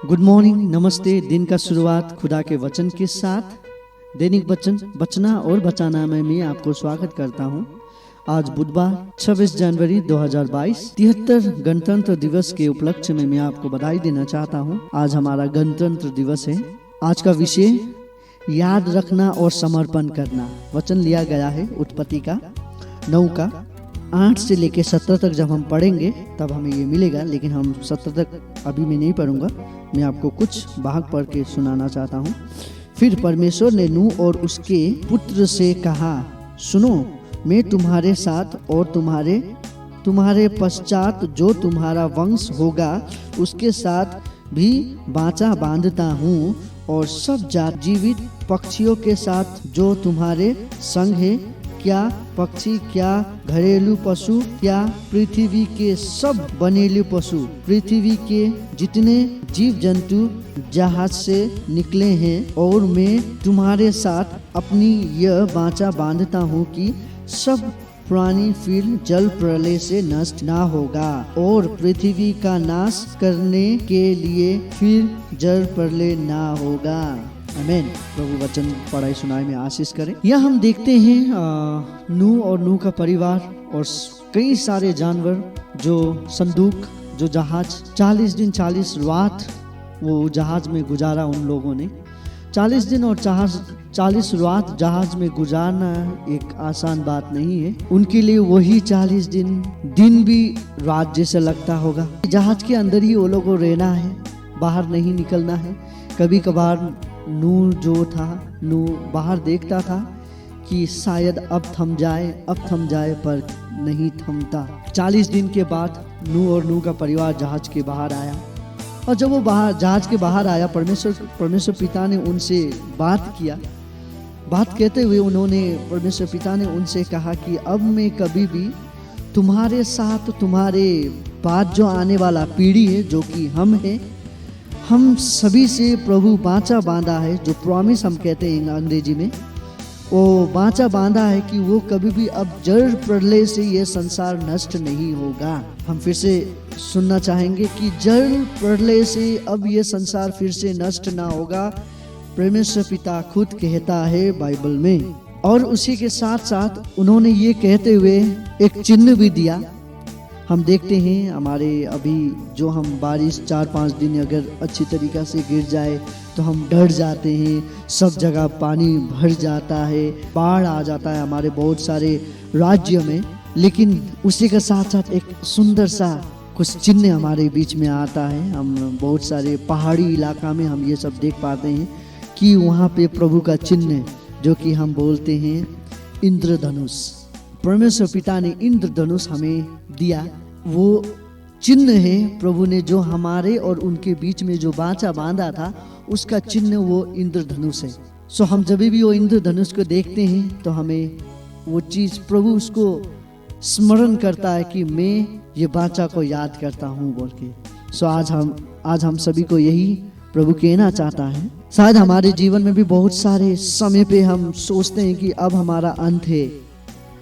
Good morning, नमस्ते। दिन का शुरुआत खुदा के वचन के साथ। दैनिक वचन बचना और बचाना में मैं आपको स्वागत करता हूं। आज बुधवार 26 जनवरी 2022 73 गणतंत्र दिवस के उपलक्ष्य में मैं आपको बधाई देना चाहता हूं। आज हमारा गणतंत्र दिवस है। आज का विषय याद रखना और समर्पण करना। वचन लिया गया है उत्पत्ति का 9 का 8 से लेकर 17 तक। जब हम पढ़ेंगे तब हमें ये मिलेगा, लेकिन हम 17 तक अभी मैं नहीं पढ़ूंगा। मैं आपको कुछ भाग पढ़ के सुनाना चाहता हूँ। फिर परमेश्वर ने नूह और उसके पुत्र से कहा, सुनो, मैं तुम्हारे साथ और तुम्हारे पश्चात जो तुम्हारा वंश होगा उसके साथ भी वाचा बांधता हूँ, और सब जात जीवित पक्षियों के साथ जो तुम्हारे संग है, क्या पक्षी, क्या घरेलू पशु, क्या पृथ्वी के सब बनेलू पशु, पृथ्वी के जितने जीव जंतु जहाज से निकले हैं। और मैं तुम्हारे साथ अपनी यह वाचा बांधता हूँ कि सब प्राणी फिर जल प्रलय से नष्ट ना होगा, और पृथ्वी का नाश करने के लिए फिर जल प्रलय ना होगा। आमीन। प्रभु वचन पढ़ाई सुनाई में आशीष करें। यह हम देखते हैं नूह और नूह का परिवार और कई सारे जानवर, जो संदूक, जो जहाज, 40 दिन 40 रात वो जहाज में गुजारा। उन लोगों ने 40 दिन और 40 रात जहाज में गुजारना एक आसान बात नहीं है। उनके लिए वही 40 दिन भी रात जैसे लगता होगा। जहाज के अंदर ही वो लोगों को रहना है, बाहर नहीं निकलना है। कभी कभार नूह जो था, नूह बाहर देखता था कि शायद अब थम जाए, पर नहीं थमता। 40 दिन के बाद नूह और नूह का परिवार जहाज के बाहर आया, और जब वो जहाज के बाहर आया, परमेश्वर पिता ने उनसे बात किया। बात कहते हुए परमेश्वर पिता ने उनसे कहा कि अब मैं कभी भी तुम्हारे साथ, तुम्हारे बाद जो आने वाला पीढ़ी है, जो कि हम हैं, हम सभी से प्रभु वाचा बांधा है। जो प्रॉमिस हम कहते हैं अंग्रेजी में, वो वाचा बांधा है कि वो कभी भी अब जल प्रलय से ये संसार नष्ट नहीं होगा। हम फिर से सुनना चाहेंगे कि जल प्रलय से अब ये संसार फिर से नष्ट ना होगा। परमेश्वर पिता खुद कहता है बाइबल में। और उसी के साथ साथ उन्होंने ये कहते हुए एक चिन्ह भी दिया। हम देखते हैं हमारे अभी जो हम बारिश 4-5 दिन अगर अच्छी तरीक़ा से गिर जाए तो हम डर जाते हैं। सब जगह पानी भर जाता है, बाढ़ आ जाता है हमारे बहुत सारे राज्यों में। लेकिन उसी के साथ साथ एक सुंदर सा कुछ चिन्ह हमारे बीच में आता है। हम बहुत सारे पहाड़ी इलाका में हम ये सब देख पाते हैं कि वहाँ पे प्रभु का चिन्ह, जो कि हम बोलते हैं इंद्रधनुष। परमेश्वर पिता ने इंद्रधनुष हमें दिया। वो चिन्ह है प्रभु ने जो हमारे और उनके बीच में जो वाचा बांधा था, उसका चिन्ह वो इंद्रधनुष है। सो हम जब भी वो इंद्रधनुष को देखते हैं तो हमें वो चीज़, प्रभु उसको स्मरण करता है कि मैं ये वाचा को याद करता हूँ बोल के। सो आज हम सभी को यही प्रभु कहना चाहता है। शायद हमारे जीवन में भी बहुत सारे समय पे हम सोचते हैं कि अब हमारा अंत है,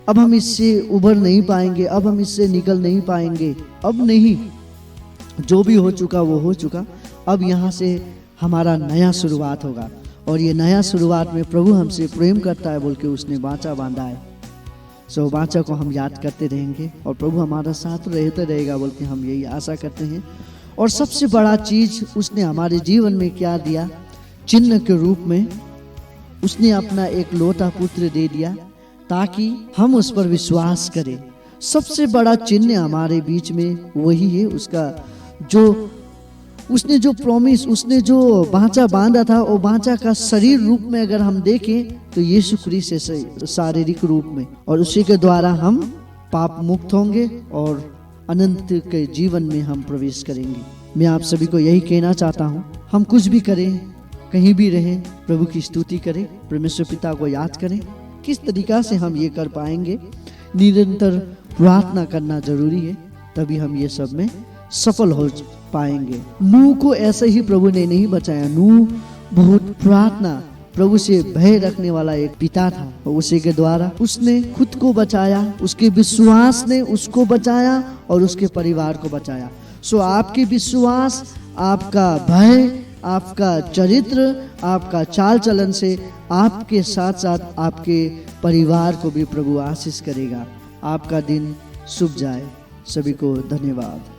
अब हम इससे उभर नहीं पाएंगे, अब हम इससे निकल नहीं पाएंगे। अब नहीं, जो भी हो चुका वो हो चुका। अब यहाँ से हमारा नया शुरुआत होगा, और ये नया शुरुआत में प्रभु हमसे प्रेम करता है बोल के उसने वाचा बांधा है। सो वाचा को हम याद करते रहेंगे और प्रभु हमारा साथ रहते रहेगा बोल के हम यही आशा करते हैं। और सबसे बड़ा चीज़ उसने हमारे जीवन में क्या दिया, चिन्ह के रूप में उसने अपना एक लौता पुत्र दे दिया ताकि हम उस पर विश्वास करें। सबसे बड़ा चिन्ह हमारे बीच में वही है, उसका जो उसने जो प्रॉमिस, उसने जो वाचा बांधा था, वो वाचा का शरीर रूप में अगर हम देखें तो यीशु क्रिस्ट है शारीरिक रूप में, और उसी के द्वारा हम पाप मुक्त होंगे और अनंत के जीवन में हम प्रवेश करेंगे। मैं आप सभी को यही कहना चाहता हूँ, हम कुछ भी करें, कहीं भी रहें, प्रभु की स्तुति करें, परमेश्वर पिता को याद करें। किस तरीका से हम ये कर पाएंगे? निरंतर प्रार्थना करना जरूरी है, तभी हम ये सब में सफल हो पाएंगे। नूह को ऐसे ही प्रभु ने नहीं बचाया। नूह बहुत प्रार्थना, प्रभु से भय रखने वाला एक पिता था, और उसी के द्वारा उसने खुद को बचाया, उसके विश्वास ने उसको बचाया और उसके परिवार को बचाया। सो आपके विश्वास, आपका भय, आपका चरित्र, आपका चाल चलन से आपके साथ साथ आपके परिवार को भी प्रभु आशीष करेगा। आपका दिन शुभ जाए। सभी को धन्यवाद।